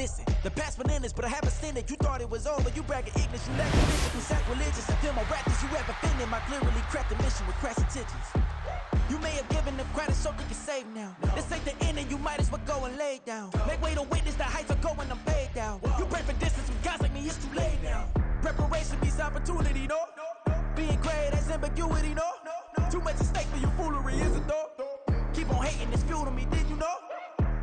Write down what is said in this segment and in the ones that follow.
Listen, the past been endless, but I haven't seen it. You thought it was over, you bragging ignorance, you lack conviction, you sacrilegious. Them my rappers you ever offended, my clearly cracked the mission with crass intentions. You may have given them credit so they can save now. This ain't the end and you might as well go and lay down. Make way to witness the heights are going, I'm paid down. You pray for distance with guys like me, it's too late now. Preparation beats opportunity, no? Being great, that's ambiguity, no? Too much at stake for your foolery, is it though? Keep on hating, it's fuel to me, did you know?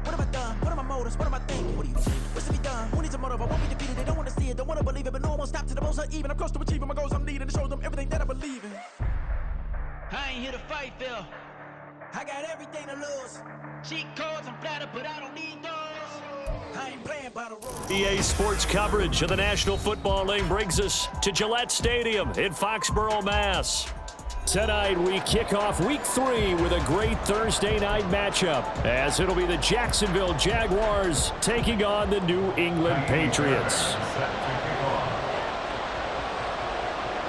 What have I done? What are my motives? What am I thinking? What do you think? What's to be done? Who needs a motive? I won't be defeated. They don't want to see it, don't want to believe it, but no one won't stop to the most uneven. I'm close to achieving my goals. I'm needing to show them everything that I believe in. I ain't here to fight, Phil. I got everything to lose. Cheat codes, I'm flattered, but I don't need those. I ain't playing by the rules. EA Sports coverage of the National Football League brings us to Gillette Stadium in Foxborough, Mass. Tonight, we kick off Week 3 with a great Thursday night matchup, as it'll be the Jacksonville Jaguars taking on the New England Patriots.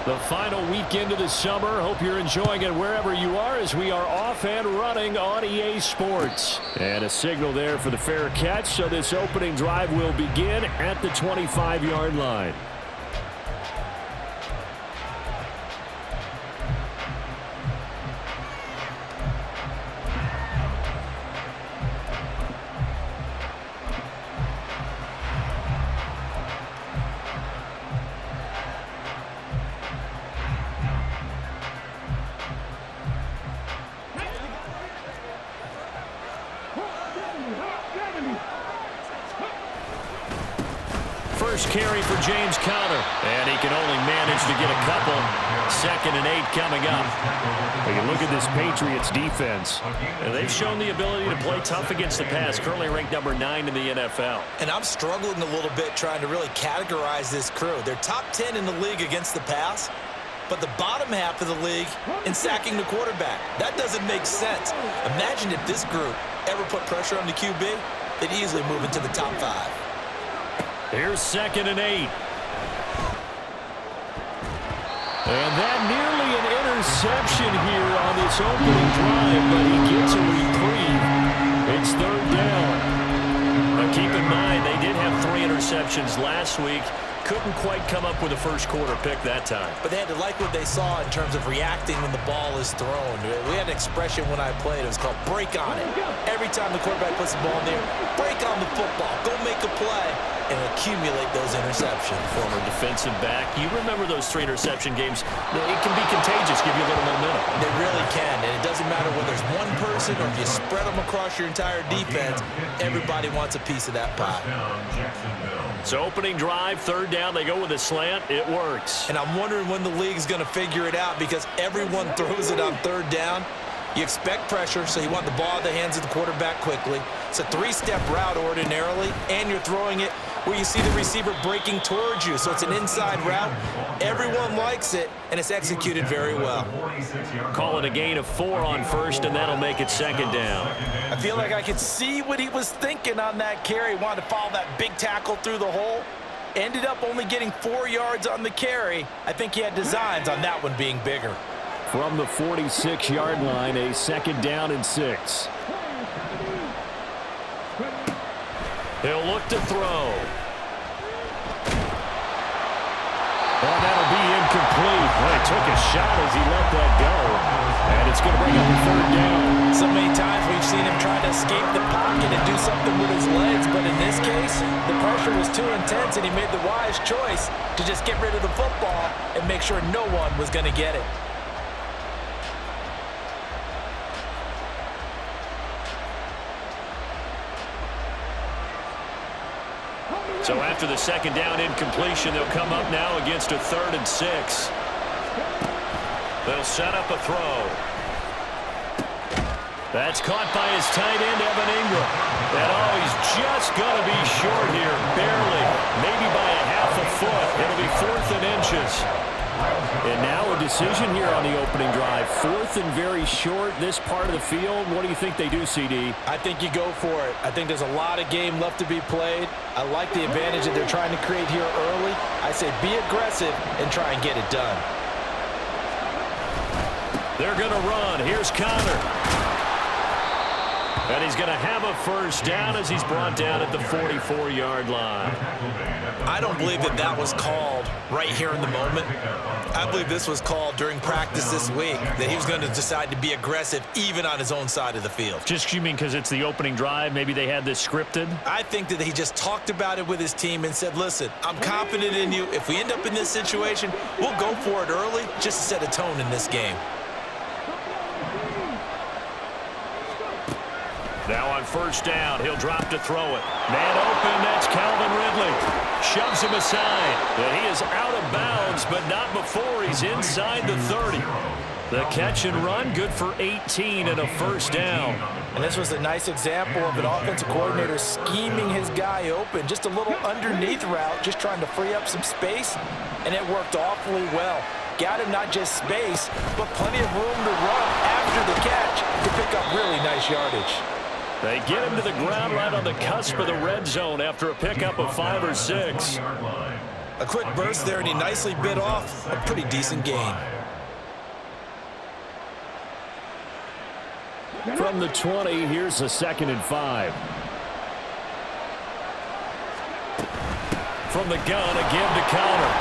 The final weekend of the summer. Hope you're enjoying it wherever you are, as we are off and running on EA Sports. And a signal there for the fair catch, so this opening drive will begin at the 25-yard line. First carry for James Conner, and he can only manage to get a couple. 2nd and 8 coming up. We can look at this Patriots defense, and they've shown the ability to play tough against the pass, currently ranked number 9 in the NFL. And I'm struggling a little bit trying to really categorize this crew. They're top 10 in the league against the pass, but the bottom half of the league in sacking the quarterback. That doesn't make sense. Imagine if this group ever put pressure on the QB, they'd easily move into the top 5. Here's 2nd and 8. And that nearly an interception here on this opening drive, but he gets a reprieve. It's 3rd down. Now keep in mind, they did have 3 interceptions last week. Couldn't quite come up with a first quarter pick that time. But they had to like what they saw in terms of reacting when the ball is thrown. We had an expression when I played. It was called break on it. Every time the quarterback puts the ball in there, break on the football. Go make a play and accumulate those interceptions. Former defensive back. You remember those 3 interception games. It can be contagious, give you a little momentum. They really can, and it doesn't matter whether it's one person or if you spread them across your entire defense. Everybody wants a piece of that pie. So opening drive, 3rd down, they go with a slant. It works. And I'm wondering when the league's going to figure it out, because everyone throws it on 3rd down. You expect pressure, so you want the ball in the hands of the quarterback quickly. It's a 3-step route ordinarily, and you're throwing it where you see the receiver breaking towards you. So it's an inside route. Everyone likes it, and it's executed very well. Call it a gain of 4 on 1st, and that'll make it 2nd down. I feel like I could see what he was thinking on that carry. Wanted to follow that big tackle through the hole. Ended up only getting 4 yards on the carry. I think he had designs on that one being bigger. From the 46-yard line, a 2nd down and 6. He'll look to throw. And that'll be incomplete. Well, he took a shot as he let that go. And it's going to bring up a 3rd down. So many times we've seen him trying to escape the pocket and do something with his legs. But in this case, the pressure was too intense, and he made the wise choice to just get rid of the football and make sure no one was going to get it. So after the 2nd down incompletion, they'll come up now against a 3rd and 6. They'll set up a throw. That's caught by his tight end, Evan Ingram. And he's just going to be short here, barely, maybe by a half a foot. It'll be 4th and inches. And now a decision here on the opening drive. 4th and very short, this part of the field. What do you think they do, CD? I think you go for it. I think there's a lot of game left to be played. I like the advantage that they're trying to create here early. I say be aggressive and try and get it done. They're going to run. Here's Conner. And he's going to have a first down as he's brought down at the 44-yard line. I don't believe that that was called right here in the moment. I believe this was called during practice this week, that he was going to decide to be aggressive even on his own side of the field. Just, you mean because it's the opening drive? Maybe they had this scripted? I think that he just talked about it with his team and said, listen, I'm confident in you. If we end up in this situation, we'll go for it early just to set a tone in this game. Now on first down, he'll drop to throw it. Man open, that's Calvin Ridley. Shoves him aside. And he is out of bounds, but not before he's inside the 30. The catch and run, good for 18 and a first down. And this was a nice example of an offensive coordinator scheming his guy open. Just a little underneath route, just trying to free up some space, and it worked awfully well. Got him not just space, but plenty of room to run after the catch to pick up really nice yardage. They get him to the ground right on the cusp of the red zone after a pickup of 5 or 6. A quick burst there, and he nicely bit off a pretty decent gain. From the 20, here's a 2nd and 5. From the gun, a give to counter.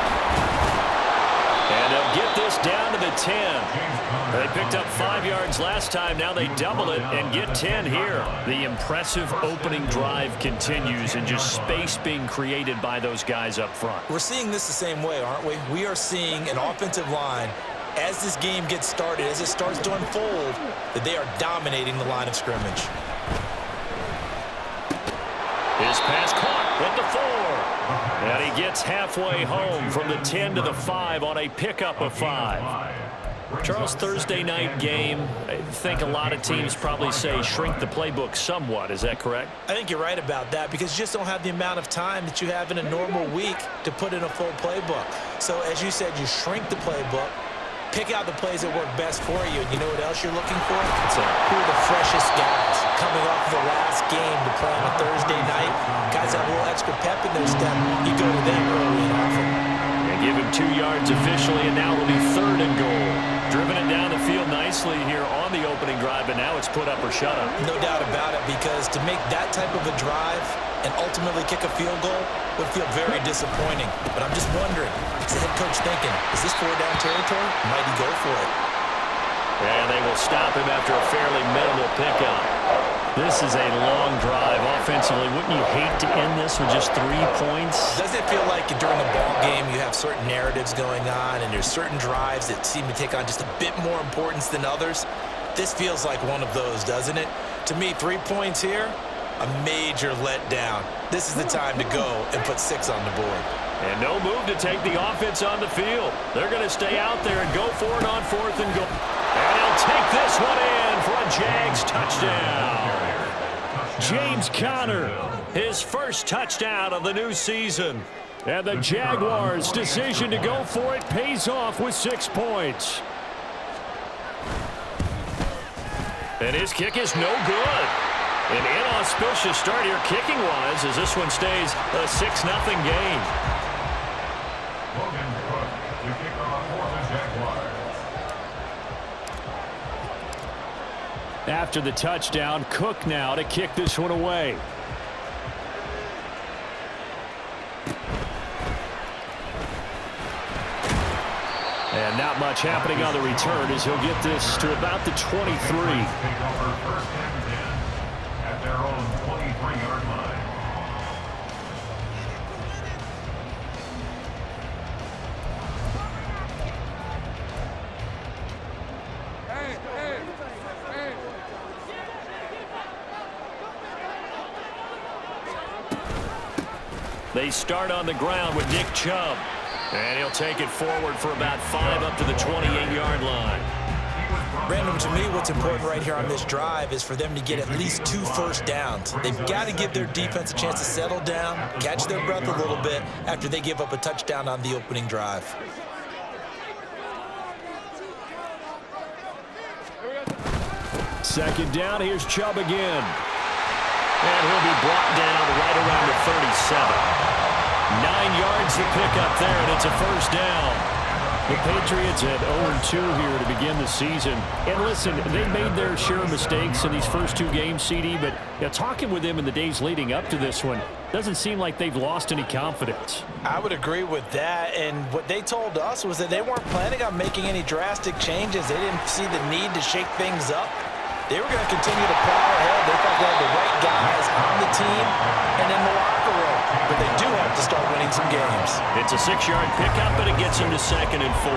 And they'll get this down to the 10. They picked up 5 yards last time. Now they double it and get 10 here. The impressive opening drive continues, and just space being created by those guys up front. We're seeing this the same way, aren't we? We are seeing an offensive line, as this game gets started, as it starts to unfold, that they are dominating the line of scrimmage. His pass caught at the 4. And he gets halfway home from the 10 to the 5 on a pickup of 5. Charles, Thursday night game, I think a lot of teams probably say shrink the playbook somewhat. Is that correct? I think you're right about that, because you just don't have the amount of time that you have in a normal week to put in a full playbook. So as you said, you shrink the playbook, pick out the plays that work best for you, and you know what else you're looking for? So who are the freshest guys coming off the last game to play on a Thursday night? Guys have a little extra pep in their step. You go to them early and often. They give him 2 yards officially, and now it'll be 3rd and goal. Driven it down the field nicely here on the opening drive, but now it's put up or shut up. No doubt about it, because to make that type of a drive and ultimately kick a field goal would feel very disappointing. But I'm just wondering, is the head coach thinking, is this 4-down territory? Might he go for it? And they will stop him after a fairly minimal pickup. This is a long drive offensively. Wouldn't you hate to end this with just 3 points? Doesn't it feel like during the ball game you have certain narratives going on, and there's certain drives that seem to take on just a bit more importance than others? This feels like one of those, doesn't it? To me, 3 points here, a major letdown. This is the time to go and put 6 on the board. And no move to take the offense on the field. They're going to stay out there and go for it on 4th and goal. And he'll take this one in for a Jags touchdown. James Conner, his first touchdown of the new season. And the Jaguars' decision to go for it pays off with 6 points. And his kick is no good. An inauspicious start here kicking-wise as this one stays a 6-0 game. After the touchdown, Cook now to kick this one away. And not much happening on the return as he'll get this to about the 23. At their own 23-yard line. They start on the ground with Nick Chubb. And he'll take it forward for about 5 up to the 28-yard line. Brandon, to me, what's important right here on this drive is for them to get at least 2 first downs. They've got to give their defense a chance to settle down, catch their breath a little bit after they give up a touchdown on the opening drive. Second down, here's Chubb again. And he'll be brought down right around the 37. 9 yards to pick up there, and it's a first down. The Patriots at 0-2 here to begin the season. And listen, they made their share of mistakes in these first two games, CD, but talking with them in the days leading up to this one, doesn't seem like they've lost any confidence. I would agree with that, and what they told us was that they weren't planning on making any drastic changes. They didn't see the need to shake things up. They were going to continue to plow ahead. They thought they had the right guys on the team and in the locker room. But they do have to start winning some games. It's a 6-yard pickup, and it gets them to 2nd and 4.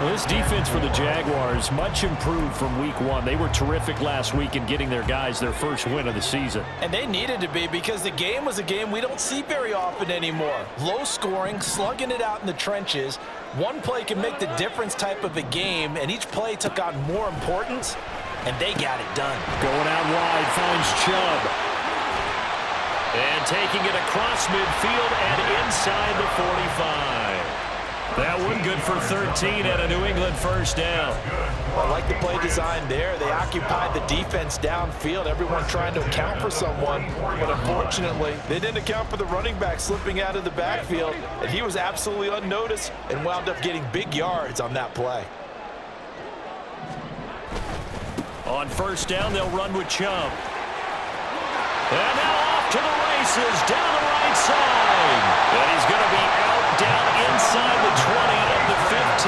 Well, this defense for the Jaguars, much improved from week 1. They were terrific last week in getting their guys their first win of the season. And they needed to be, because the game was a game we don't see very often anymore. Low scoring, slugging it out in the trenches. One play can make the difference type of a game, and each play took on more importance. And they got it done. Going out wide, finds Chubb. And taking it across midfield and inside the 45. That one good for 13 at a New England first down. I like the play design there. They occupied the defense downfield, everyone trying to account for someone. But unfortunately, they didn't account for the running back slipping out of the backfield. And he was absolutely unnoticed and wound up getting big yards on that play. On first down, they'll run with Chubb. And now off to the races, down the right side. And he's going to be out, down inside the 20 and the 15.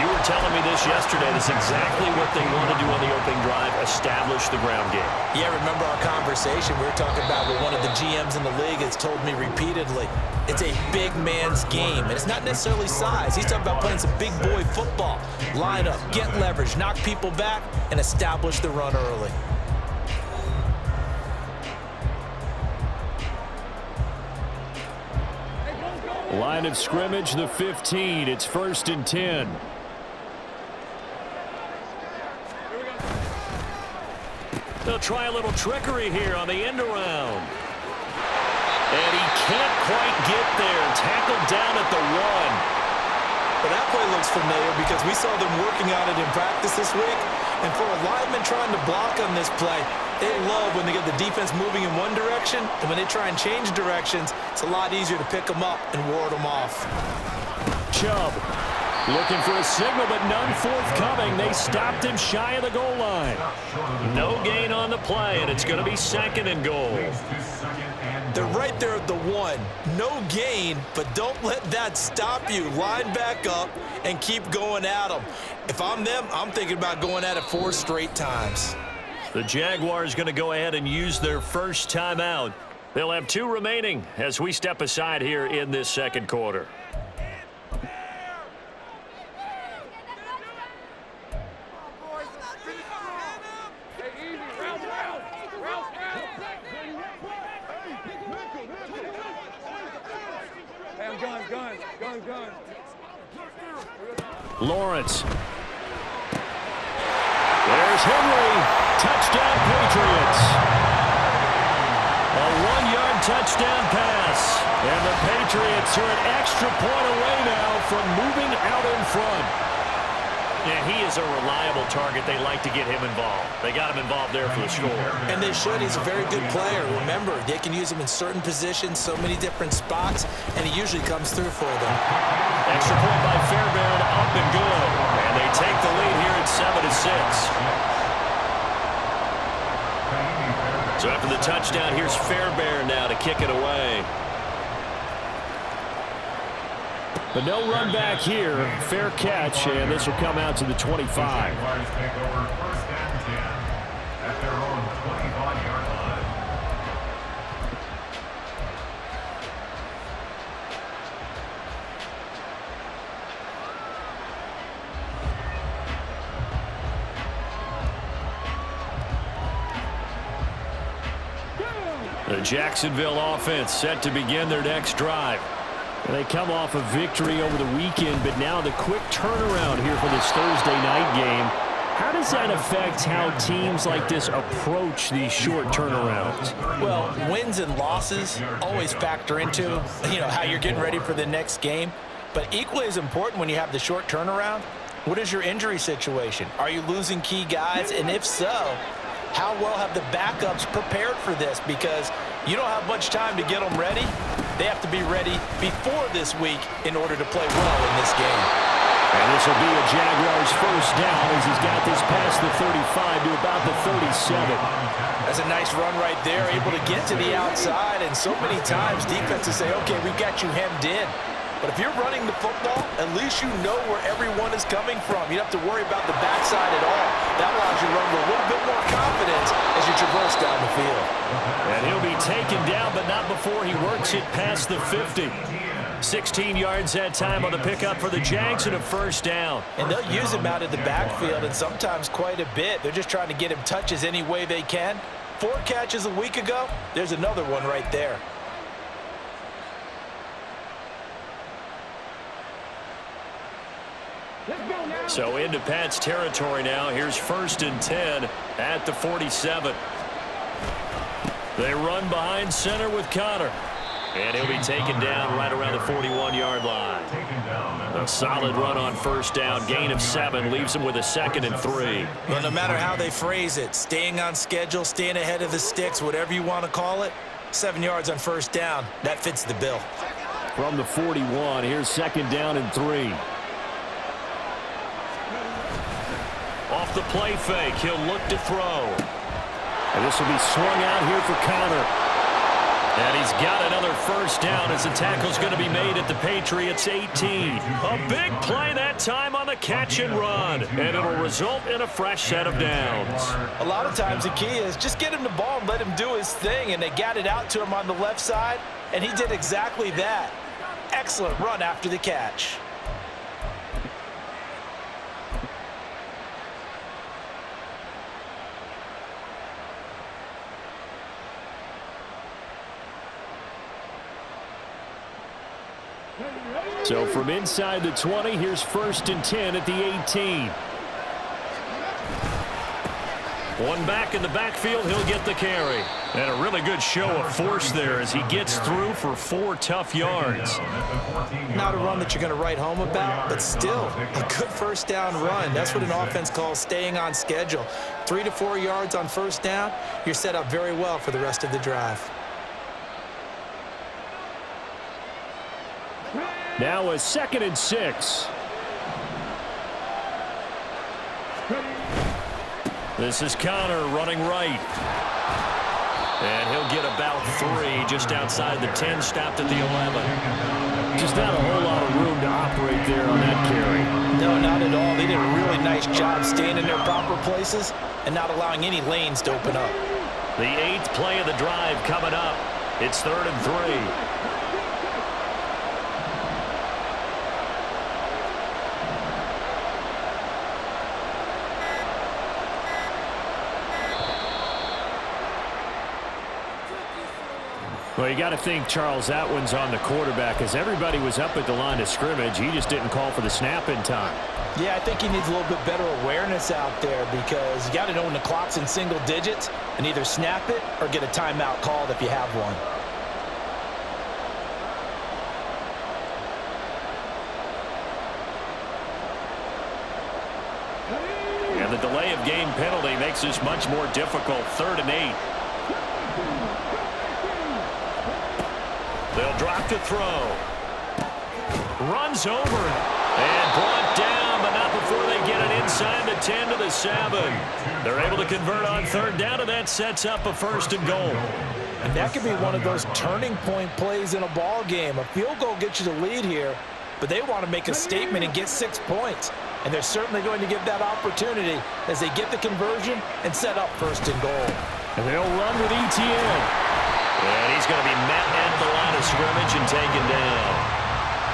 You were telling me this yesterday. That's exactly what they want to do on the opening drive, establish the ground game. Yeah, remember our conversation we were talking about with one of the GMs in the league has told me repeatedly, it's a big man's game, and it's not necessarily size. He's talking about playing some big boy football. Line up, get leverage, knock people back, and establish the run early. Line of scrimmage, the 15. It's 1st and 10. They'll try a little trickery here on the end around. And he can't quite get there. Tackled down at the 1. Well, that play looks familiar because we saw them working on it in practice this week. And for a lineman trying to block on this play, they love when they get the defense moving in one direction, and when they try and change directions, it's a lot easier to pick them up and ward them off. Chubb looking for a signal, but none forthcoming. They stopped him shy of the goal line. No gain on the play, and it's going to be 2nd and goal. They're right there at the 1. No gain, but don't let that stop you. Line back up and keep going at them. If I'm them, I'm thinking about going at it 4 straight times. The Jaguars going to go ahead and use their first timeout. They'll have 2 remaining as we step aside here in this second quarter. Lawrence. There's Henry. Touchdown, Patriots. A 1-yard touchdown pass. And the Patriots are an extra point away now from moving out in front. Yeah, he is a reliable target. They like to get him involved. They got him involved there for the score. And they should. He's a very good player. Remember, they can use him in certain positions, so many different spots, and he usually comes through for them. Extra point by Fairbairn, up and good. And they take the lead here at 7-6. So after the touchdown, here's Fairbairn now to kick it away. But no run back here. Fair catch, and this will come out to the 25. Jaguars take over 1st and 10 at their own 25-yard line. The Jacksonville offense set to begin their next drive. They come off a victory over the weekend, but now the quick turnaround here for this Thursday night game. How does that affect how teams like this approach these short turnarounds? Well, wins and losses always factor into, how you're getting ready for the next game. But equally as important when you have the short turnaround, what is your injury situation? Are you losing key guys? And if so, how well have the backups prepared for this? Because you don't have much time to get them ready. They have to be ready before this week in order to play well in this game. And this will be a Jaguars first down as he's got this past the 35 to about the 37. That's a nice run right there, able to get to the outside, and so many times defenses say, okay, we got you hemmed in. But if you're running the football, at least you know where everyone is coming from. You don't have to worry about the backside at all. That allows you to run with a little bit more confidence as you traverse down the field. And he'll be taken down, but not before he works it past the 50. 16 yards that time on the pickup for the Jags and a first down. And they'll use him out of the backfield, and sometimes quite a bit. They're just trying to get him touches any way they can. 4 catches a week ago, there's another one right there. So into Pat's territory now. Here's 1st and 10 at the 47. They run behind center with Connor. And he'll be taken down right around the 41-yard line. A solid run on first down. Gain of 7 leaves him with a 2nd and 3. Well, no matter how they phrase it, staying on schedule, staying ahead of the sticks, whatever you want to call it, 7 yards on first down, that fits the bill. From the 41, here's 2nd down and 3. Off the play fake, he'll look to throw. And this will be swung out here for Connor. And he's got another first down as the tackle's going to be made at the Patriots 18. A big play that time on the catch and run. And it'll result in a fresh set of downs. A lot of times the key is just get him the ball and let him do his thing. And they got it out to him on the left side. And he did exactly that. Excellent run after the catch. So from inside the 20, here's 1st and 10 at the 18. One back in the backfield, he'll get the carry. And a really good show of force there as he gets through for 4 tough yards. Not a run that you're going to write home about, but still a good first down run. That's what an offense calls staying on schedule. 3 to 4 yards on first down, you're set up very well for the rest of the drive. Now a 2nd and 6. This is Connor running right. And he'll get about 3 just outside the 10, stopped at the 11. Just not a whole lot of room to operate there on that carry. No, not at all. They did a really nice job staying in their proper places and not allowing any lanes to open up. The 8th play of the drive coming up. It's 3rd and 3. Well, you got to think, Charles, that one's on the quarterback as everybody was up at the line of scrimmage. He just didn't call for the snap in time. Yeah, I think he needs a little bit better awareness out there because you got to know when the clock's in single digits and either snap it or get a timeout called if you have one. And the delay of game penalty makes this much more difficult. 3rd and 8. They'll drop to throw. Runs over it. And brought down, but not before they get it inside the 10 to the 7. They're able to convert on 3rd down, and that sets up a 1st and goal. And that could be one of those turning point plays in a ball game. A field goal gets you the lead here, but they want to make a statement and get 6 points. And they're certainly going to give that opportunity as they get the conversion and set up 1st and goal. And they'll run with ETN. And he's going to be met at the line of scrimmage and taken down.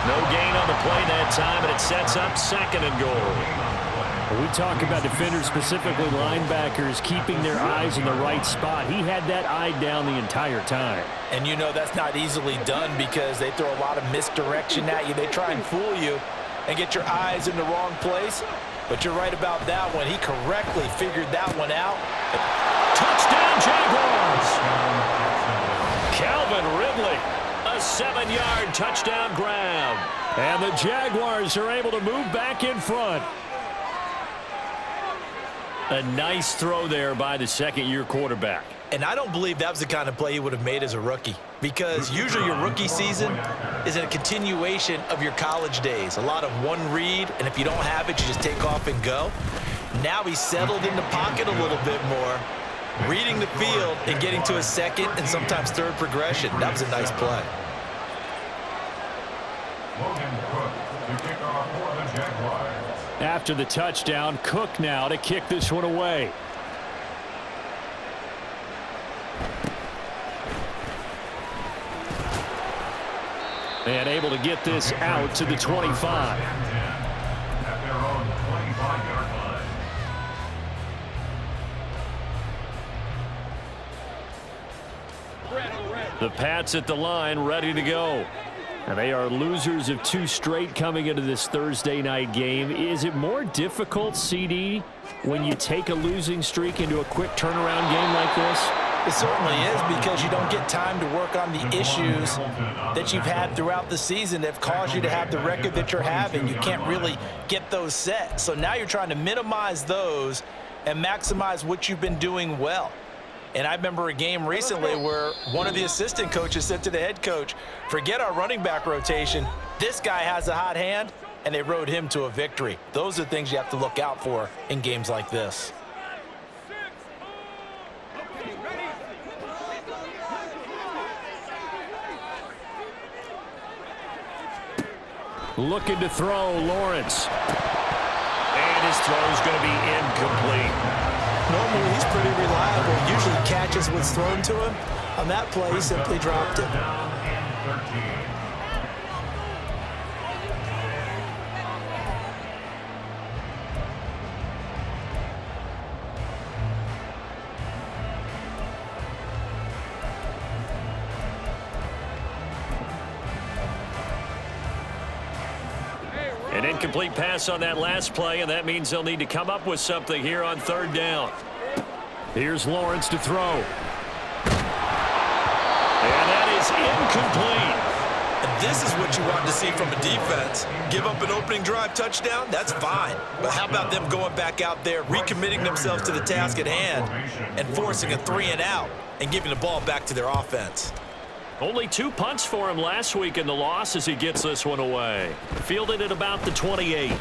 No gain on the play that time, and it sets up 2nd and goal. When we talk about defenders, specifically linebackers, keeping their eyes in the right spot, he had that eye down the entire time. And you know that's not easily done because they throw a lot of misdirection at you. They try and fool you and get your eyes in the wrong place. But you're right about that one. He correctly figured that one out. Touchdown, Jaguars! Calvin Ridley, a 7-yard touchdown grab. And the Jaguars are able to move back in front. A nice throw there by the 2nd-year quarterback. And I don't believe that was the kind of play he would have made as a rookie. because usually your rookie season is a continuation of your college days. A lot of one read, and if you don't have it, you just take off and go. Now he's settled in the pocket a little bit more, reading the field and getting to his second and sometimes third progression. That was a nice play. After the touchdown, Cook now to kick this one away. And able to get this out to the 25. At their own 25-yard line. The Pats at the line, ready to go. And they are losers of 2 straight coming into this Thursday night game. Is it more difficult, CD, when you take a losing streak into a quick turnaround game like this? It certainly is, because you don't get time to work on the issues that you've had throughout the season that have caused you to have the record that you're having. You can't really get those set. So now you're trying to minimize those and maximize what you've been doing well. And I remember a game recently where one of the assistant coaches said to the head coach, forget our running back rotation. This guy has a hot hand, and they rode him to a victory. Those are things you have to look out for in games like this. Looking to throw, Lawrence. And his throw is going to be incomplete. Normally, he's pretty reliable. Usually catches what's thrown to him. On that play, he simply dropped it. Down and 13. An incomplete pass on that last play, and that means they'll need to come up with something here on 3rd down. Here's Lawrence to throw. And that is incomplete. And this is what you want to see from a defense. Give up an opening drive touchdown, that's fine. But how about them going back out there, recommitting themselves to the task at hand, and forcing a 3-and-out and giving the ball back to their offense? Only 2 punts for him last week in the loss as he gets this one away. Fielded at about the 28.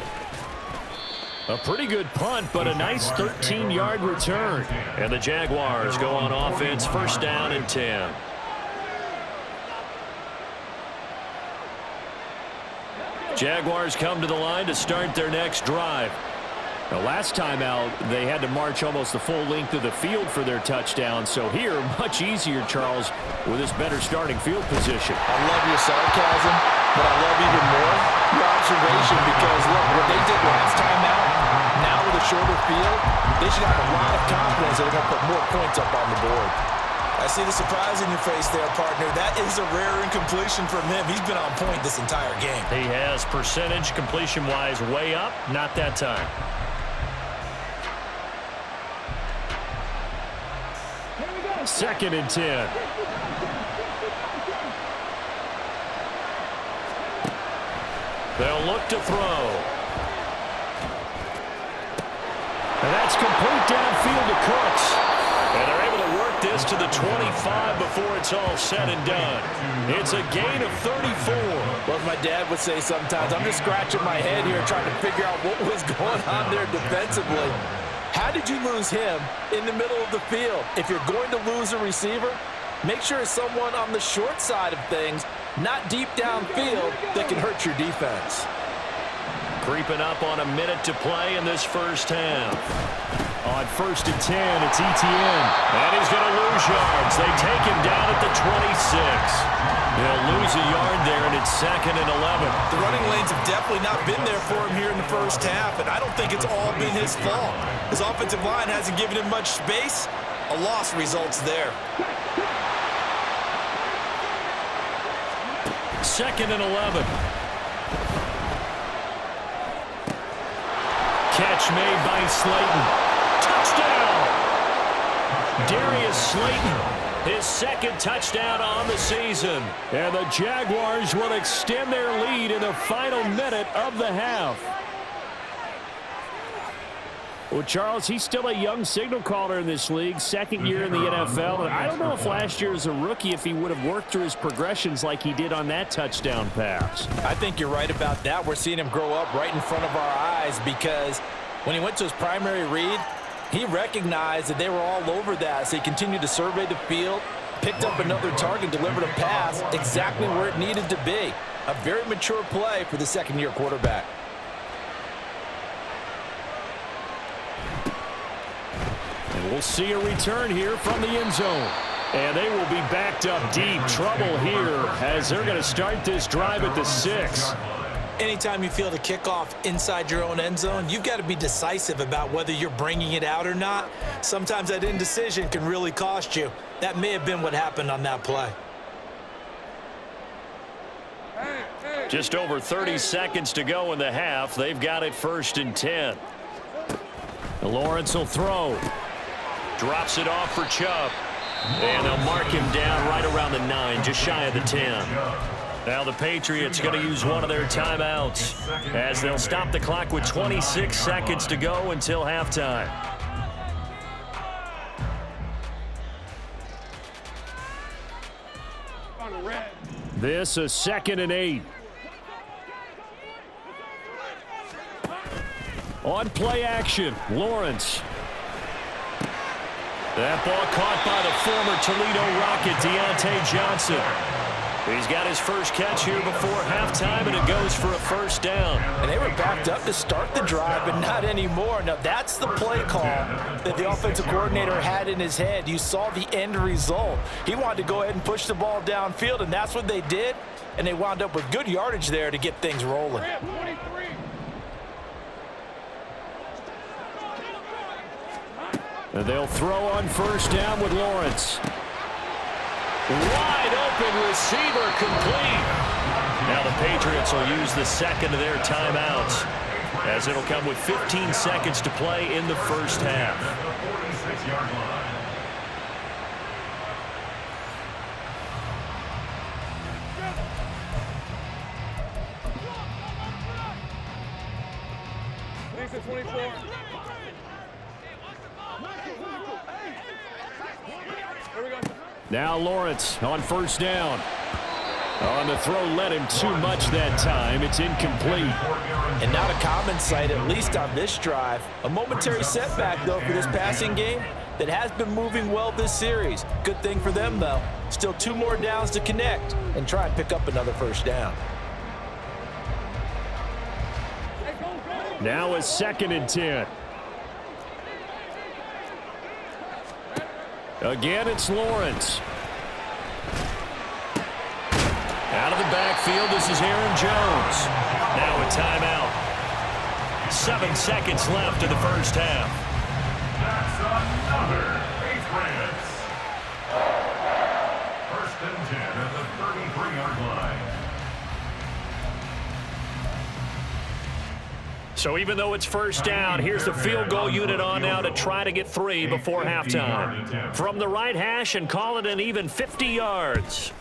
A pretty good punt, but a nice 13-yard return. And the Jaguars go on offense, 1st down and 10. Jaguars come to the line to start their next drive. Now, last time out, they had to march almost the full length of the field for their touchdown. So here, much easier, Charles, with this better starting field position. I love your sarcasm, but I love even more your observation, because, look, what they did last time out, now with a shorter field, they should have a lot of confidence that they're going to put more points up on the board. I see the surprise in your face there, partner. That is a rare incompletion from him. He's been on point this entire game. He has, percentage completion-wise way up, not that time. Second and 10. They'll look to throw. And that's complete downfield to Cooks. And they're able to work this to the 25 before it's all said and done. It's a gain of 34. Well, as my dad would say sometimes, I'm just scratching my head here trying to figure out what was going on there defensively. How did you lose him in the middle of the field? If you're going to lose a receiver, make sure it's someone on the short side of things, not deep downfield, that can hurt your defense. Creeping up on a minute to play in this first half. On 1st and 10, it's Etienne. And he's going to lose yards. They take him down at the 26. They'll lose a yard there, and it's 2nd and 11. The running lanes have definitely not been there for him here in the first half, and I don't think it's all been his fault. His offensive line hasn't given him much space. A loss results there. 2nd and 11. Catch made by Slayton. Touchdown! Darius Slayton, his 2nd touchdown on the season. And the Jaguars will extend their lead in the final minute of the half. Well, Charles, he's still a young signal caller in this league, second year in the NFL. And I don't know if last year as a rookie if he would have worked through his progressions like he did on that touchdown pass. I think you're right about that. We're seeing him grow up right in front of our eyes because when he went to his primary read, he recognized that they were all over that, so he continued to survey the field, picked up another target, delivered a pass exactly where it needed to be. A very mature play for the second-year quarterback. And we'll see a return here from the end zone. And they will be backed up deep. Trouble here as they're going to start this drive at the 6. Anytime you feel the kickoff inside your own end zone, you've got to be decisive about whether you're bringing it out or not. Sometimes that indecision can really cost you. That may have been what happened on that play. Just over 30 seconds to go in the half. They've got it 1st and 10. Lawrence will throw. Drops it off for Chubb. And they'll mark him down right around the 9, just shy of the 10. Now the Patriots going to use one of their timeouts as they'll stop the clock with 26 seconds to go until halftime. This is 2nd and 8. On play action, Lawrence. That ball caught by the former Toledo Rocket, Deontay Johnson. He's got his first catch here before halftime, and it goes for a 1st down. And they were backed up to start the drive, but not anymore. Now, that's the play call that the offensive coordinator had in his head. You saw the end result. He wanted to go ahead and push the ball downfield, and that's what they did. And they wound up with good yardage there to get things rolling. And they'll throw on 1st down with Lawrence. Wide open receiver complete. Now the Patriots will use the 2nd of their timeouts as it'll come with 15 seconds to play in the 1st half. 46-yard line. Now Lawrence on 1st down. On the throw, led him too much that time. It's incomplete. And not a common sight, at least on this drive. A momentary setback, though, for this passing game that has been moving well this series. Good thing for them, though. Still 2 more downs to connect and try and pick up another 1st down. Now a 2nd and 10. Again, it's Lawrence. Out of the backfield, this is Aaron Jones. Now a timeout. 7 seconds left in the 1st half. That's another Patriots. 1st and 10 at the 33-yard line. So even though it's 1st down, here's the field goal unit on now to try to get 3 before halftime. From the right hash and call it an even 50 yards.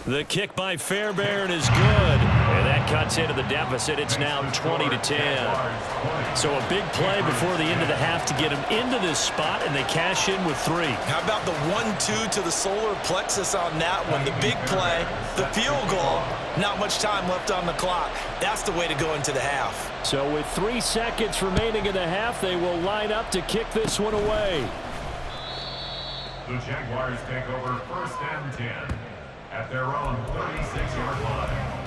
The kick by Fairbairn is good. And that cuts into the deficit. It's now 20-10. So a big play before the end of the half to get him into this spot, and they cash in with 3. How about the 1-2 to the solar plexus on that one? The big play, the field goal, not much time left on the clock. That's the way to go into the half. So with 3 seconds remaining in the half, they will line up to kick this one away. The Jaguars take over 1st and 10 at their own 36-yard line.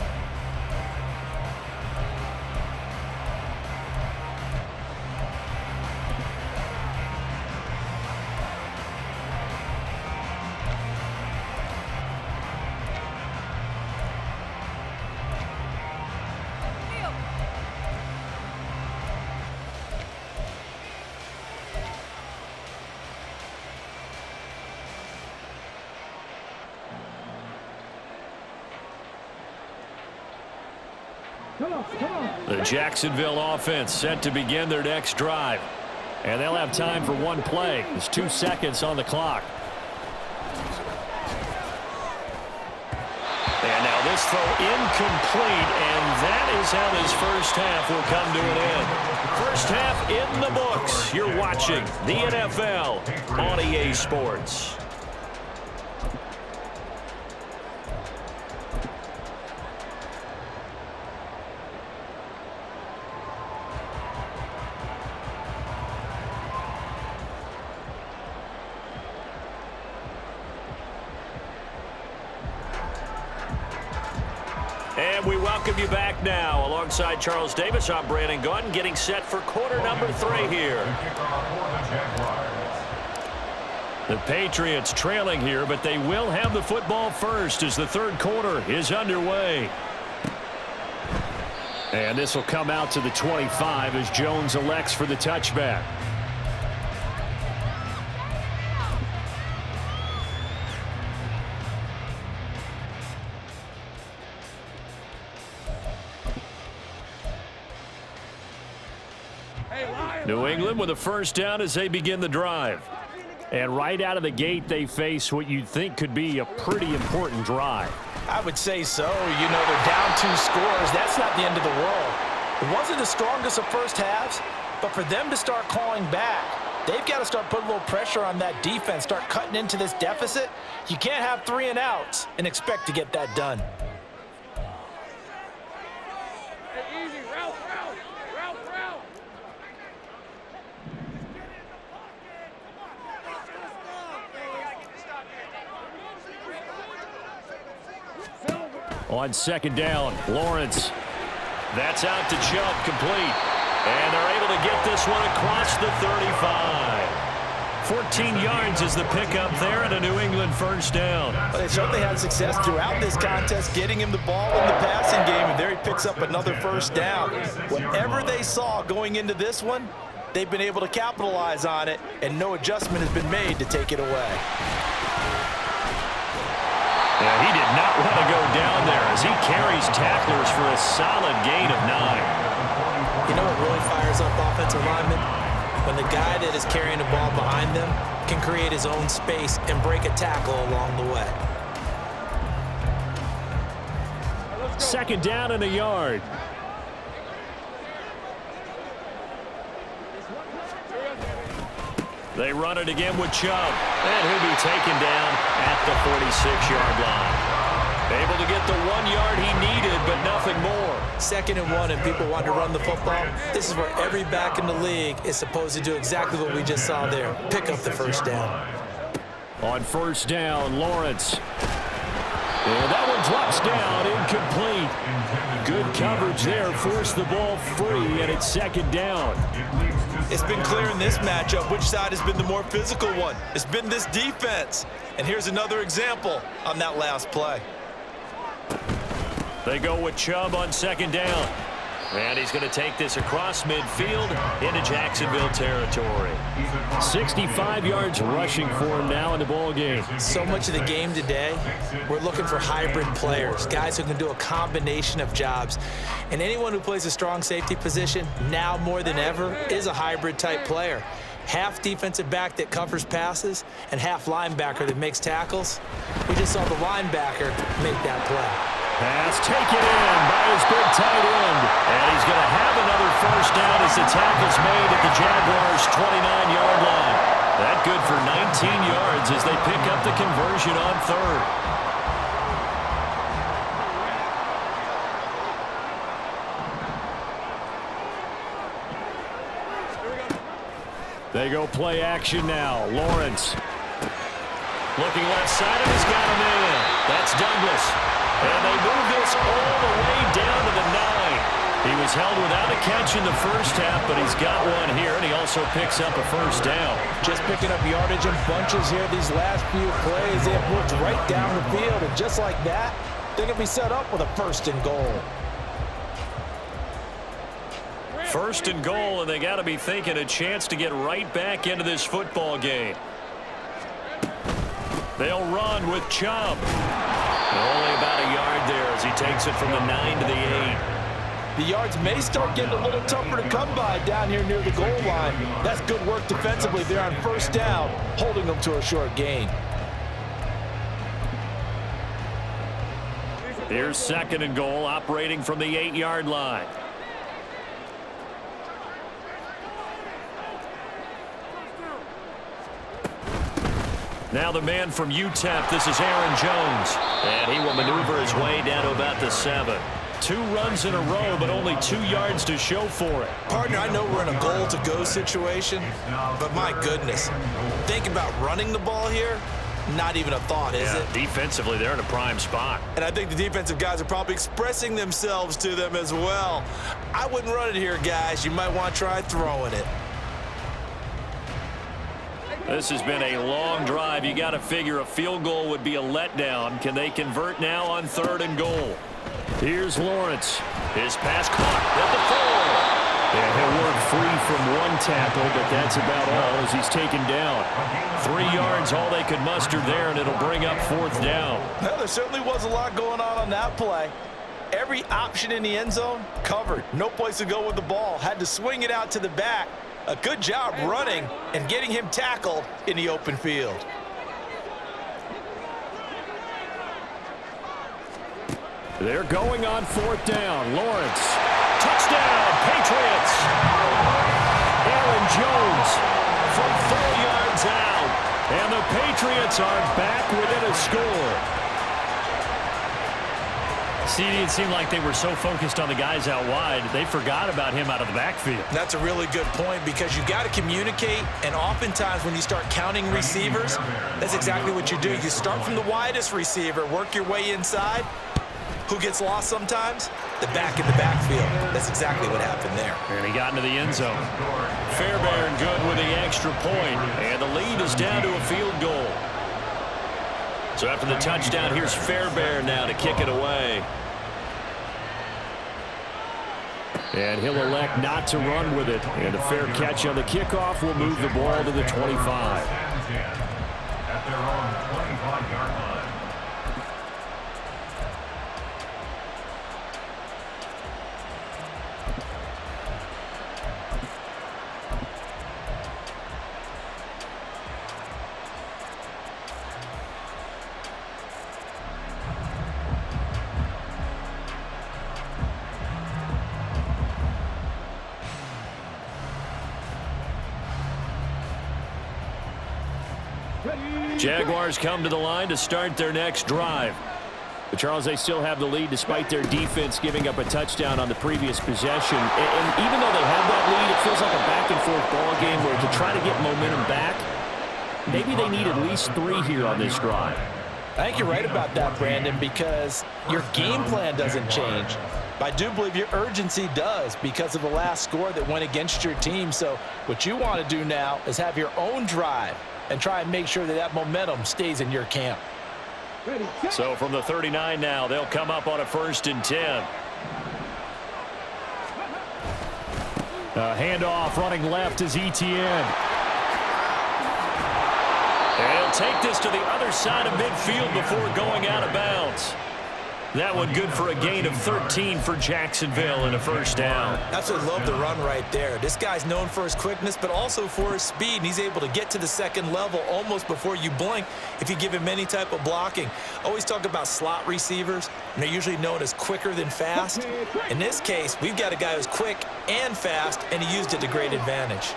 The Jacksonville offense set to begin their next drive. And they'll have time for 1 play. There's 2 seconds on the clock. And now this throw incomplete, and that is how this 1st half will come to an end. First half in the books. You're watching the NFL on EA Sports. And we welcome you back now. Alongside Charles Davis, I'm Brandon Gaudin, getting set for quarter number 3 here. The Patriots trailing here, but they will have the football first as the third quarter is underway. And this will come out to the 25 as Jones elects for the touchback. New England with a first down as they begin the drive. And right out of the gate, they face what you'd think could be a pretty important drive. I would say so. You know, they're down 2 scores. That's not the end of the world. It wasn't the strongest of first halves, but for them to start calling back, they've got to start putting a little pressure on that defense, start cutting into this deficit. You can't have 3 and outs and expect to get that done. On second down, Lawrence. That's out to Chubb, complete. And they're able to get this one across the 35. 14 yards is the pickup there and a New England first down. Well, they certainly had success throughout this contest, getting him the ball in the passing game, and there he picks up another first down. Whatever they saw going into this one, they've been able to capitalize on it, and no adjustment has been made to take it away. Yeah, he did not want to go down there as he carries tacklers for a solid gain of 9. You know what really fires up offensive linemen? When the guy that is carrying the ball behind them can create his own space and break a tackle along the way. Second down and a yard. They run it again with Chubb. And he'll be taken down at the 46-yard line. Able to get the 1 yard he needed, but nothing more. 2nd and 1, and people want to run the football. This is where every back in the league is supposed to do exactly what we just saw there. Pick up the first down. On first down, Lawrence. And that one drops down, incomplete. Good coverage there, forced the ball free, and it's second down. It's been clear in this matchup which side has been the more physical one. It's been this defense. And here's another example on that last play. They go with Chubb on second down. And he's going to take this across midfield into Jacksonville territory. 65 yards rushing for him now in the ball game. So much of the game today, we're looking for hybrid players, guys who can do a combination of jobs. And anyone who plays a strong safety position, now more than ever, is a hybrid type player. Half defensive back that covers passes and half linebacker that makes tackles. We just saw the linebacker make that play. Pass taken in by his big tight end. And he's going to have another first down as the tackle's made at the Jaguars' 29-yard line. That good for 19 yards as they pick up the conversion on third. They go play action now. Lawrence. Looking left side, and he's got him in. That's Douglas. And they move this all the way down to the 9. He was held without a catch in the first half, but he's got one here, and he also picks up a first down. Just picking up yardage in bunches here these last few plays. They have moved right down the field, and just like that, they're going to be set up with a first and goal. First and goal, and they got to be thinking a chance to get right back into this football game. They'll run with Chubb. Only about a yard there as he takes it from the 9 to the 8. The yards may start getting a little tougher to come by down here near the goal line. That's good work defensively there on first down, holding them to a short gain. Here's second and goal, operating from the 8-yard line. Now the man from UTEP, this is Aaron Jones. And he will maneuver his way down to about the 7. 2 runs in a row, but only 2 yards to show for it. Partner, I know we're in a goal-to-go situation, but my goodness, think about running the ball here. Not even a thought, is it? Defensively, they're in a prime spot. And I think the defensive guys are probably expressing themselves to them as well. I wouldn't run it here, guys. You might want to try throwing it. This has been a long drive. You got to figure a field goal would be a letdown. Can they convert now on 3rd and goal? Here's Lawrence. His pass caught at the 4. And he'll work free from 1 tackle, but that's about all as he's taken down. 3 yards, all they could muster there, and it'll bring up 4th down. Well, there certainly was a lot going on that play. Every option in the end zone covered. No place to go with the ball. Had to swing it out to the back. A good job running and getting him tackled in the open field. They're going on 4th down. Lawrence. Touchdown, Patriots. Aaron Jones from 4 yards out. And the Patriots are back within a score. See, it seemed like they were so focused on the guys out wide, they forgot about him out of the backfield. That's a really good point because you got to communicate, and oftentimes when you start counting receivers, that's exactly what you do. You start from the widest receiver, work your way inside. Who gets lost sometimes? The back in the backfield. That's exactly what happened there. And he got into the end zone. Fairbairn good with the extra point, and the lead is down to a field goal. So after the touchdown, here's Fairbairn now to kick it away. And he'll elect not to run with it. And a fair catch on the kickoff will move the ball to the 25. At their own 25-yard line. Jaguars come to the line to start their next drive. But Charles, they still have the lead despite their defense giving up a touchdown on the previous possession. And even though they have that lead, it feels like a back-and-forth ball game where to try to get momentum back, maybe they need at least 3 here on this drive. I think you're right about that, Brandon, because your game plan doesn't change. But I do believe your urgency does because of the last score that went against your team. So what you want to do now is have your own drive and try and make sure that that momentum stays in your camp. So from the 39 now, they'll come up on a 1st and 10. Handoff running left is Etienne. And he'll take this to the other side of midfield before going out of bounds. That one good for a gain of 13 for Jacksonville and a 1st down. Absolutely love the run right there. This guy's known for his quickness, but also for his speed. And he's able to get to the 2nd level almost before you blink if you give him any type of blocking. Always talk about slot receivers, and they're usually known as quicker than fast. In this case, we've got a guy who's quick and fast, and he used it to great advantage.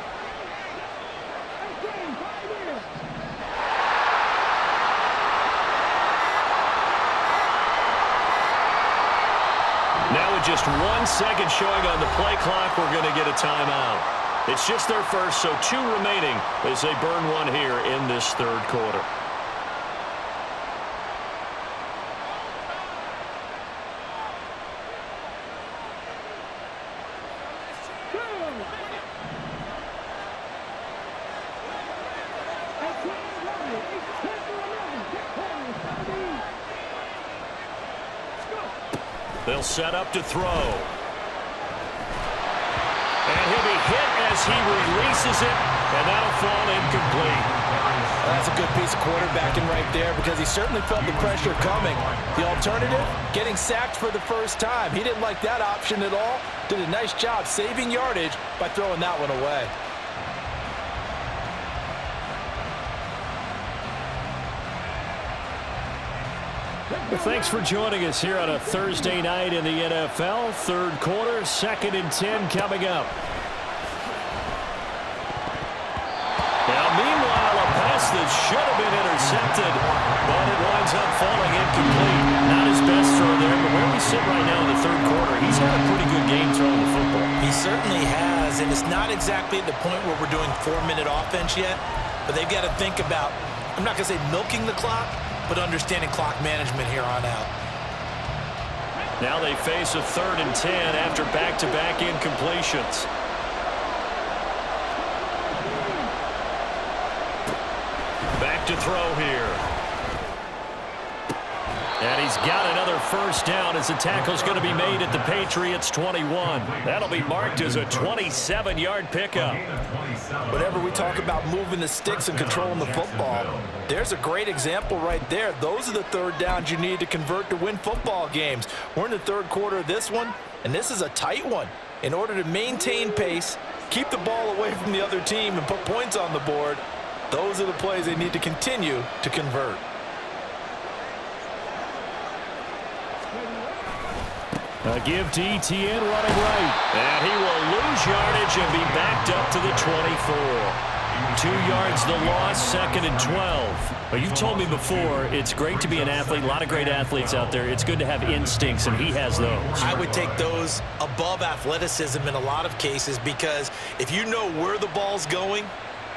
Now with just 1 second showing on the play clock, we're going to get a timeout. It's just their first, so 2 remaining as they burn 1 here in this 3rd quarter. They'll set up to throw. And he'll be hit as he releases it, and that'll fall incomplete. That's a good piece of quarterbacking right there because he certainly felt the pressure coming. The alternative, getting sacked for the 1st time. He didn't like that option at all. Did a nice job saving yardage by throwing that one away. Well, thanks for joining us here on a Thursday night in the NFL. 3rd quarter, 2nd and 10 coming up. Now, meanwhile, a pass that should have been intercepted. falling incomplete. Not his best throw there, but where we sit right now in the third quarter, he's had a pretty good game throwing the football. He certainly has, and it's not exactly at the point where we're doing 4-minute offense yet, but they've got to think about, I'm not going to say milking the clock, but understanding clock management here on out. Now they face a 3rd and 10 after back-to-back incompletions. Back to throw here. And he's got another first down as the tackle's going to be made at the Patriots' 21. That'll be marked as a 27-yard pickup. Whenever we talk about moving the sticks and controlling the football, there's a great example right there. Those are the third downs you need to convert to win football games. We're in the third quarter of this one, and this is a tight one. In order to maintain pace, keep the ball away from the other team, and put points on the board, those are the plays they need to continue to convert. A give to Etienne running right. And he will lose yardage and be backed up to the 24. 2 yards the loss, 2nd and 12. But you've told me before, it's great to be an athlete. A lot of great athletes out there. It's good to have instincts, and he has those. I would take those above athleticism in a lot of cases, because if you know where the ball's going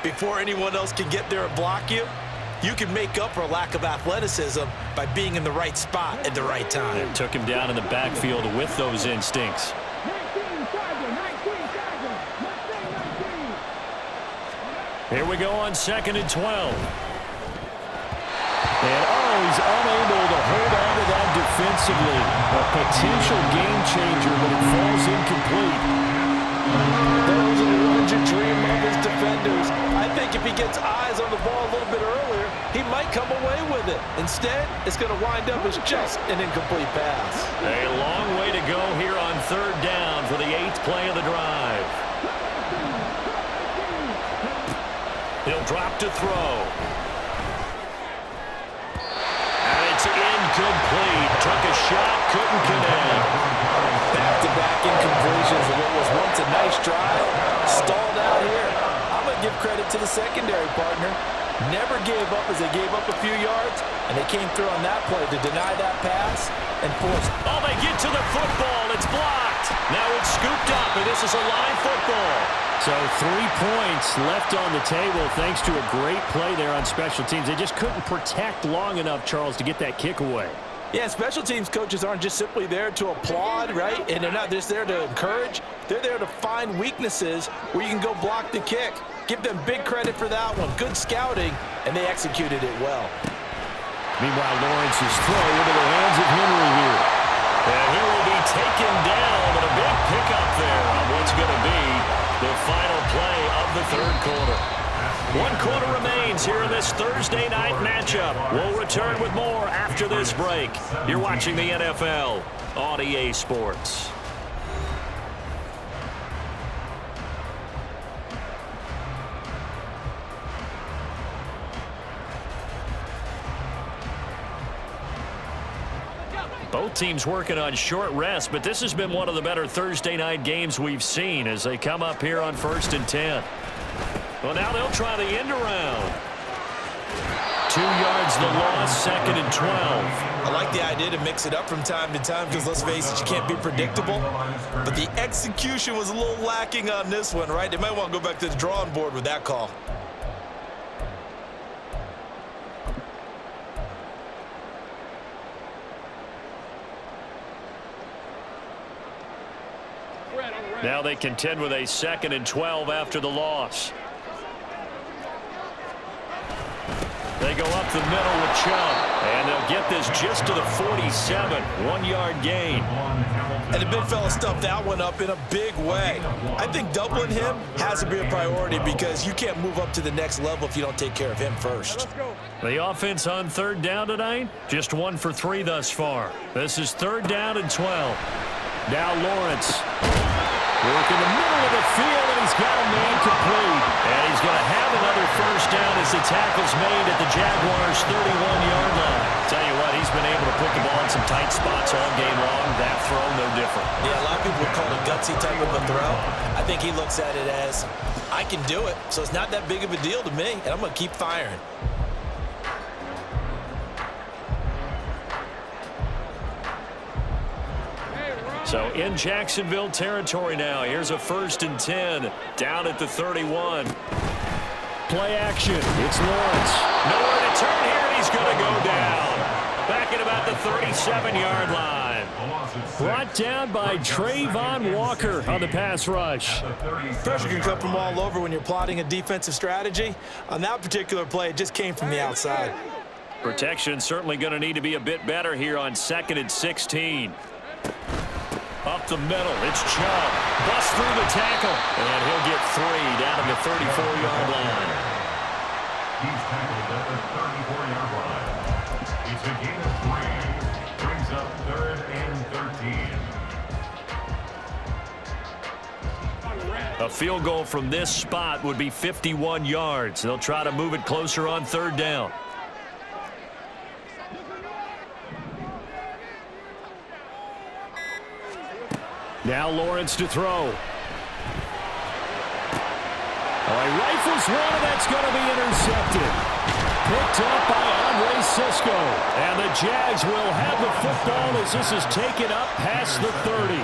before anyone else can get there and block you, you can make up for a lack of athleticism by being in the right spot at the right time. It took him down in the backfield with those instincts. Here we go on 2nd and 12. And, he's unable to hold on to that defensively. A potential game changer, but it falls incomplete. Those are the ones you dream of as defenders. I think if he gets eyes on the ball a little bit earlier, he might come away with it. Instead, it's going to wind up as just an incomplete pass. A long way to go here on 3rd down for the 8th play of the drive. He'll drop to throw. And it's incomplete. Took a shot, couldn't connect. Back-to-back incompletions of what was once a nice drive. Stalled out here. I'm going to give credit to the secondary partner. Never gave up as they gave up a few yards, and they came through on that play to deny that pass and force. Oh, they get to the football. It's blocked. Now it's scooped up, and this is a live football. So 3 points left on the table thanks to a great play there on special teams. They just couldn't protect long enough, Charles, to get that kick away. Yeah, special teams coaches aren't just simply there to applaud, right? And they're not just there to encourage. They're there to find weaknesses where you can go block the kick. Give them big credit for that one. Good scouting, and they executed it well. Meanwhile, Lawrence's throw into the hands of Henry here. And he will be taken down, but a big pickup there on what's going to be the final play of the third quarter. 1 quarter remains here in this Thursday night matchup. We'll return with more after this break. You're watching the NFL on EA Sports. Both teams working on short rest, but this has been one of the better Thursday night games we've seen as they come up here on 1st and 10. Well, now they'll try the end around. 2 yards the loss, 2nd and 12. I like the idea to mix it up from time to time because, let's face it, you can't be predictable. But the execution was a little lacking on this one, right? They might want to go back to the drawing board with that call. Now they contend with a 2nd and 12 after the loss. They go up the middle with Chubb, and they'll get this just to the 47, 1-yard gain. And the big fella stuffed that one up in a big way. I think doubling him has to be a priority because you can't move up to the next level if you don't take care of him first. The offense on 3rd down tonight, just 1 for 3 thus far. This is 3rd down and 12. Now Lawrence. Work in the middle of the field, and he's got a man complete. And he's going to have another first down as the tackle's made at the Jaguars' 31-yard line. Tell you what, he's been able to put the ball in some tight spots all game long. That throw, no different. Yeah, a lot of people would call it a gutsy type of a throw. I think he looks at it as, I can do it, so it's not that big of a deal to me, and I'm going to keep firing. So in Jacksonville territory now. Here's a 1st and 10 down at the 31. Play action. It's Lawrence. Nowhere to turn here, and he's going to go down. Back at about the 37-yard line. Brought down by Trayvon Walker on the pass rush. Pressure can come from all over when you're plotting a defensive strategy. On that particular play, it just came from the outside. Protection certainly going to need to be a bit better here on 2nd and 16. Up the middle, it's Chubb. Busts through the tackle, and he'll get 3 down at the 34-yard line. He's tackled at the 34-yard line. It's a gain of 3. Brings up 3rd and 13. A field goal from this spot would be 51 yards. They'll try to move it closer on 3rd down. Now Lawrence to throw. He rifles one, and that's going to be intercepted. Picked up by Andre Sisco. And the Jags will have the football as this is taken up past the 30.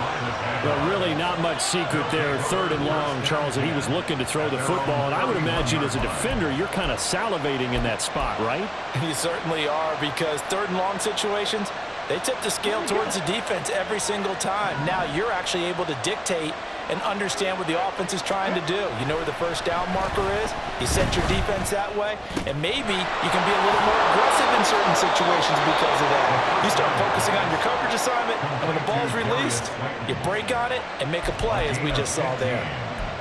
But really not much secret there. 3rd and long, Charles, that he was looking to throw the football. And I would imagine as a defender, you're kind of salivating in that spot, right? You certainly are, because 3rd and long situations, they tip the scale towards the defense every single time. Now you're actually able to dictate and understand what the offense is trying to do. You know where the 1st down marker is. You set your defense that way, and maybe you can be a little more aggressive in certain situations because of that. You start focusing on your coverage assignment, and when the ball's released, you break on it and make a play, as we just saw there.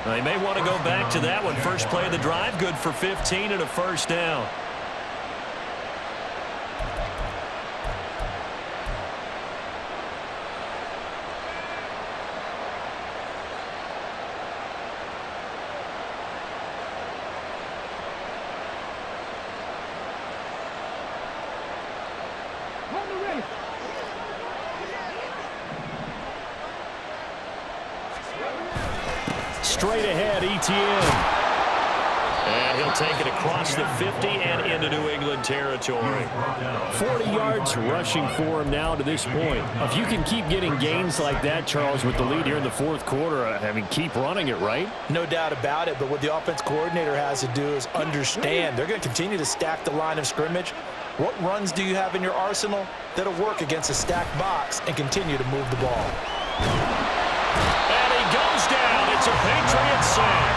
Well, they may want to go back to that one. First play of the drive, good for 15 and a 1st down. Straight ahead, ETN. And he'll take it across the 50 and into New England territory. 40 yards rushing for him now to this point. If you can keep getting gains like that, Charles, with the lead here in the 4th quarter, I mean, keep running it, right? No doubt about it, but what the offense coordinator has to do is understand they're going to continue to stack the line of scrimmage. What runs do you have in your arsenal that'll work against a stacked box and continue to move the ball? And he goes down. It's a Patriot sack.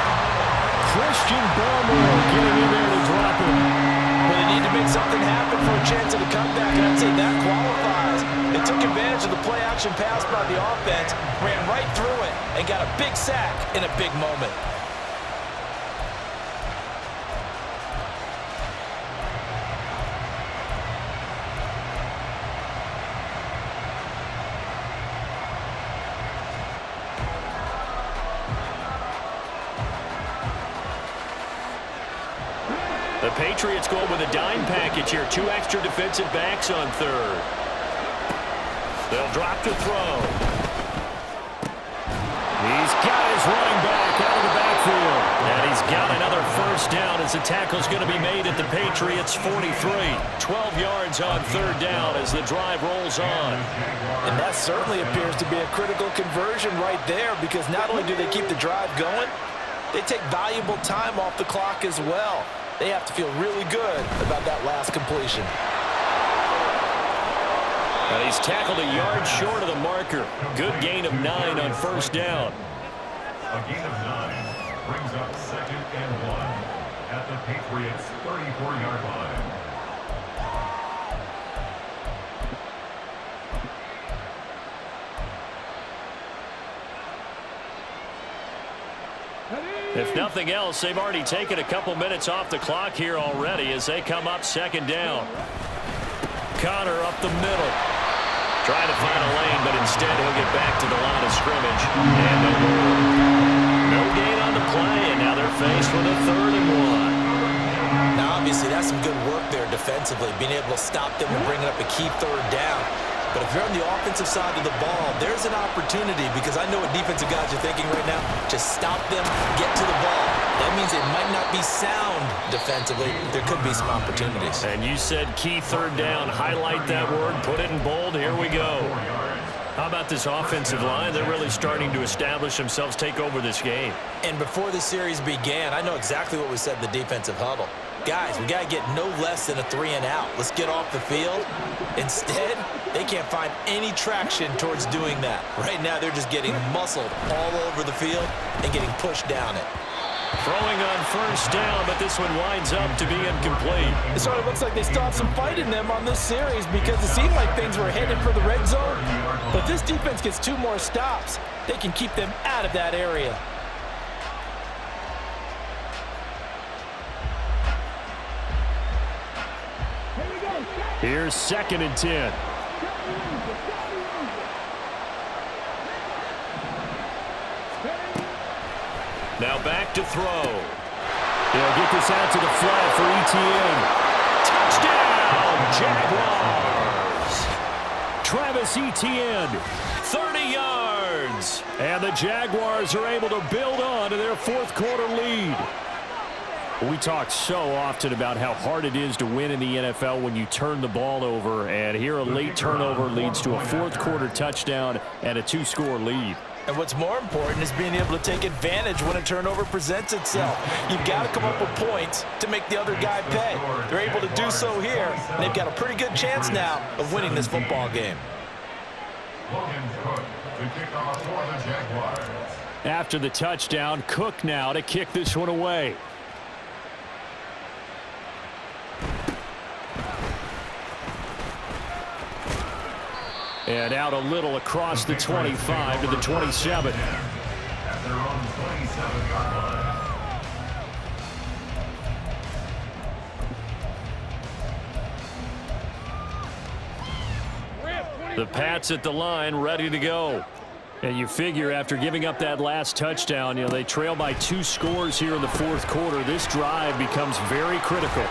Christian Barmore getting in there to drop him. Well, they need to make something happen for a chance of a comeback, and I'd say that qualifies. They took advantage of the play-action pass by the offense, ran right through it, and got a big sack in a big moment. The Patriots go with a dime package here. 2 extra defensive backs on 3rd. They'll drop to throw. He's got his running back out of the backfield. And he's got another 1st down as the tackle's going to be made at the Patriots' 43. 12 yards on 3rd down as the drive rolls on. And that certainly appears to be a critical conversion right there, because not only do they keep the drive going, they take valuable time off the clock as well. They have to feel really good about that last completion. And he's tackled a yard short of the marker. Good gain of 9 on 1st down. A gain of 9 brings up 2nd and 1 at the Patriots' 34-yard line. If nothing else, they've already taken a couple minutes off the clock here already as they come up 2nd down. Connor up the middle. Trying to find a lane, but instead he'll get back to the line of scrimmage. And no gain on the play, and now they're faced with a 3rd and 1. Now, obviously, that's some good work there defensively, being able to stop them and bring up a key 3rd down. But if you're on the offensive side of the ball, there's an opportunity, because I know what defensive guys are thinking right now. Just stop them, get to the ball. That means it might not be sound defensively. There could be some opportunities. And you said key 3rd down. Highlight that word. Put it in bold. Here we go. How about this offensive line? They're really starting to establish themselves, take over this game. And before the series began, I know exactly what we said in the defensive huddle. Guys, we got to get no less than a 3-and-out. Let's get off the field. Instead, they can't find any traction towards doing that. Right now, they're just getting muscled all over the field and getting pushed down it. Throwing on first down, but this one winds up to be incomplete. It sort of looks like they still have some fight in them on this series because it seemed like things were headed for the red zone. But if this defense gets 2 more stops, they can keep them out of that area. Here's 2nd and 10. Now back to throw. They'll get this out to the flat for Etienne. Touchdown, Jaguars! Travis Etienne, 30 yards. And the Jaguars are able to build on to their 4th quarter lead. We talk so often about how hard it is to win in the NFL when you turn the ball over, and here a late turnover leads to a 4th quarter touchdown and a 2-score lead. And what's more important is being able to take advantage when a turnover presents itself. You've got to come up with points to make the other guy pay. They're able to do so here, and they've got a pretty good chance now of winning this football game. Logan Cook to kick off for the Jaguars. After the touchdown, Cook now to kick this one away. And out a little across the 25 to the 27. At their own 27-yard line. The Pats at the line, ready to go. And you figure after giving up that last touchdown, they trail by 2 scores here in the 4th quarter. This drive becomes very critical.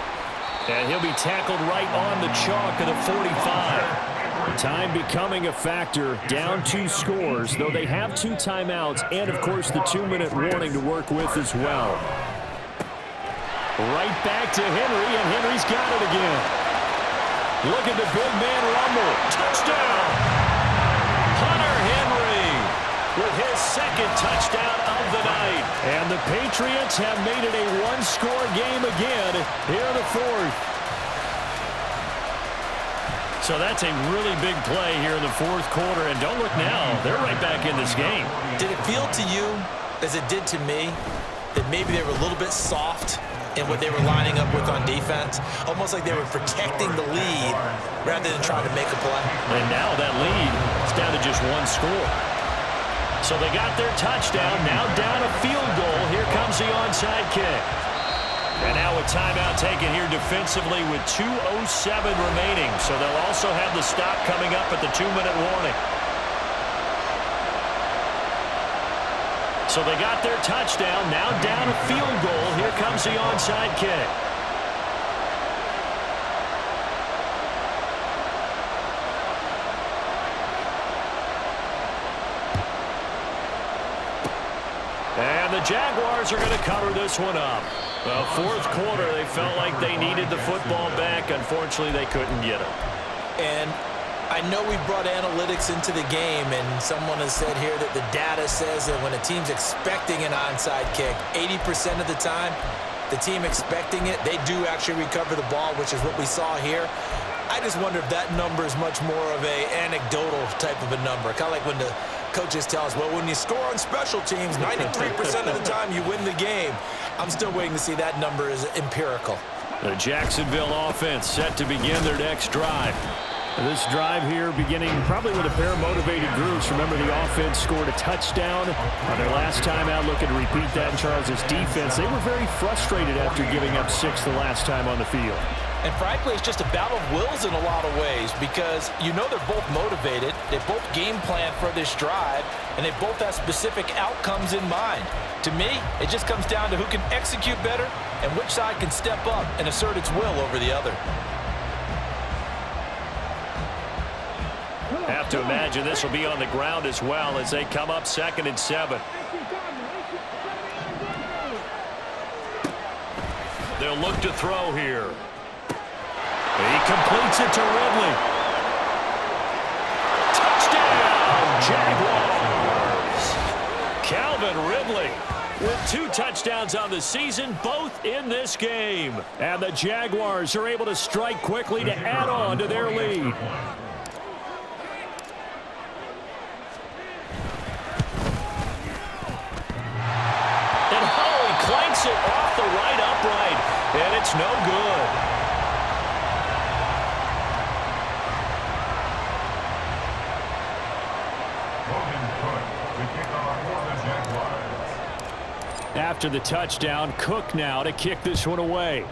And he'll be tackled right on the chalk of the 45. Time becoming a factor, down 2 scores, though they have 2 timeouts and, of course, the 2-minute warning to work with as well. Right back to Henry, and Henry's got it again. Look at the big man rumble. Touchdown! Hunter Henry with his 2nd touchdown of the night. And the Patriots have made it a 1-score game again here in the 4th. So that's a really big play here in the 4th quarter. And don't look now, they're right back in this game. Did it feel to you, as it did to me, that maybe they were a little bit soft in what they were lining up with on defense? Almost like they were protecting the lead rather than trying to make a play. And now that lead is down to just 1 score. So they got their touchdown, now down a field goal. Here comes the onside kick. And now a timeout taken here defensively with 2:07 remaining. So they'll also have the stop coming up at the 2-minute warning. So they got their touchdown, now down a field goal. Here comes the onside kick. And the Jaguars are going to cover this one up. Well, 4th quarter, they felt like they needed the football back. Unfortunately, they couldn't get it. And I know we've brought analytics into the game, and someone has said here that the data says that when a team's expecting an onside kick, 80% of the time, the team expecting it, they do actually recover the ball, which is what we saw here. I just wonder if that number is much more of a anecdotal type of a number. Kind of like when the coaches tell us, well, when you score on special teams, 93% of the time you win the game. I'm still waiting to see that number is empirical. The Jacksonville offense set to begin their next drive. This drive here beginning probably with a pair of motivated groups. Remember, the offense scored a touchdown on their last time out. Looking to repeat that in Charles' defense. They were very frustrated after giving up 6 the last time on the field. And frankly, it's just a battle of wills in a lot of ways because you know they're both motivated. They both game plan for this drive, and they both have specific outcomes in mind. To me, it just comes down to who can execute better and which side can step up and assert its will over the other. Have to imagine this will be on the ground as well as they come up 2nd and 7. They'll look to throw here. He completes it to Ridley. Touchdown! Jaguars. Calvin Ridley with 2 touchdowns on the season, both in this game. And the Jaguars are able to strike quickly to add on to their lead. And Howie clanks it off the right upright, and it's no good. After the touchdown, Cook now to kick this one away.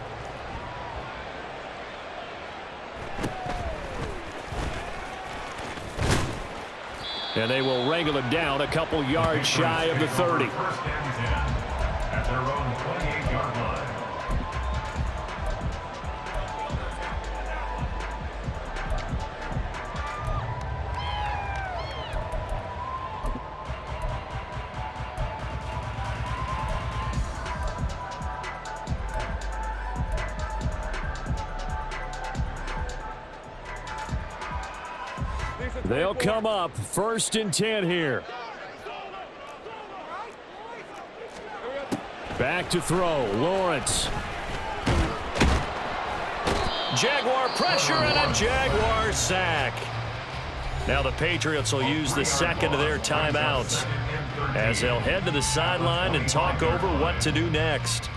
And they will wrangle him down a couple yards shy of the 30. First and 10 at their own 28-yard line. They'll come up 1st and 10 here. Back to throw, Lawrence. Jaguar pressure and a Jaguar sack. Now the Patriots will use the second of their timeouts as they'll head to the sideline and talk over what to do next.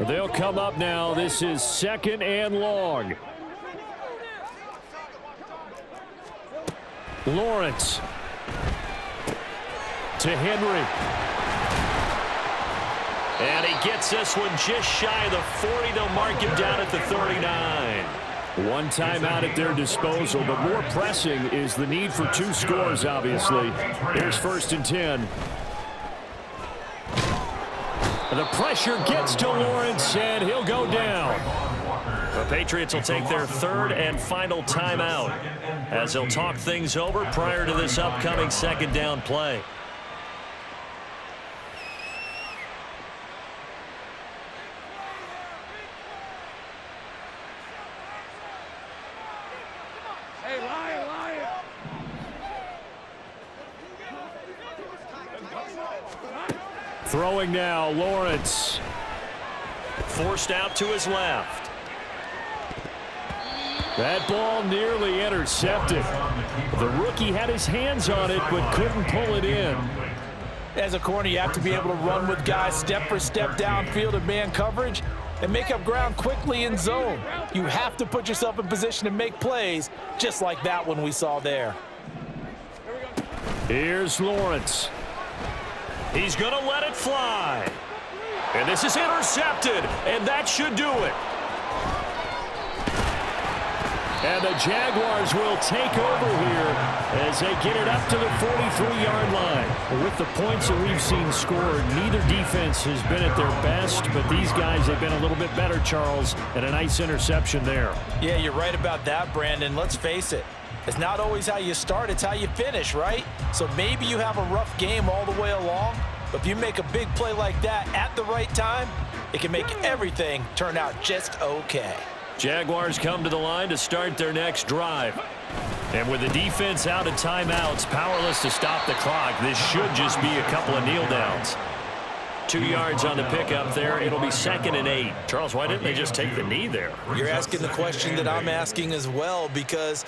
They'll come up now. This is 2nd and long. Lawrence to Henry. And he gets this one just shy of the 40. They'll mark him down at the 39. One timeout at their disposal, but more pressing is the need for 2 scores, obviously. Here's 1st and 10. The pressure gets to Lawrence, and he'll go down. The Patriots will take their 3rd and final timeout as they'll talk things over prior to this upcoming 2nd down play. Throwing now, Lawrence. Forced out to his left. That ball nearly intercepted. The rookie had his hands on it but couldn't pull it in. As a corner, you have to be able to run with guys step for step downfield in man coverage and make up ground quickly in zone. You have to put yourself in position to make plays just like that one we saw there. Here's Lawrence. He's going to let it fly. And this is intercepted, and that should do it. And the Jaguars will take over here as they get it up to the 43-yard line. With the points that we've seen scored, neither defense has been at their best, but these guys have been a little bit better, Charles, and a nice interception there. Yeah, you're right about that, Brandon. Let's face it. It's not always how you start, it's how you finish, right? So maybe you have a rough game all the way along, but if you make a big play like that at the right time, it can make everything turn out just okay. Jaguars come to the line to start their next drive. And with the defense out of timeouts, powerless to stop the clock, this should just be a couple of kneel downs. 2 yards on the pickup there. It'll be 2nd and 8. Charles, why didn't they just take the knee there? You're asking the question that I'm asking as well, because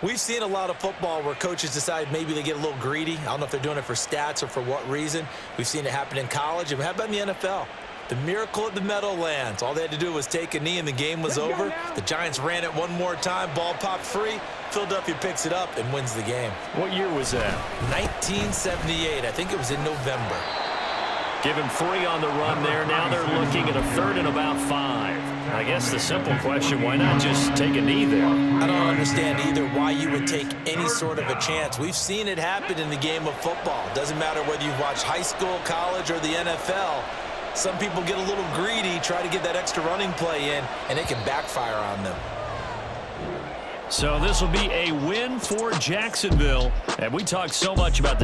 we've seen a lot of football where coaches decide maybe they get a little greedy. I don't know if they're doing it for stats or for what reason. We've seen it happen in college. And how about in the NFL? The miracle at the Meadowlands. All they had to do was take a knee and the game was over. The Giants ran it one more time. Ball popped free. Philadelphia picks it up and wins the game. What year was that? 1978. I think it was in November. Give him 3 on the run there. Now they're looking at a 3rd and about 5. I guess the simple question, why not just take a knee there? I don't understand either why you would take any sort of a chance. We've seen it happen in the game of football. Doesn't matter whether you've watched high school, college, or the NFL. Some people get a little greedy, try to get that extra running play in, and it can backfire on them. So this will be a win for Jacksonville. And we talked so much about the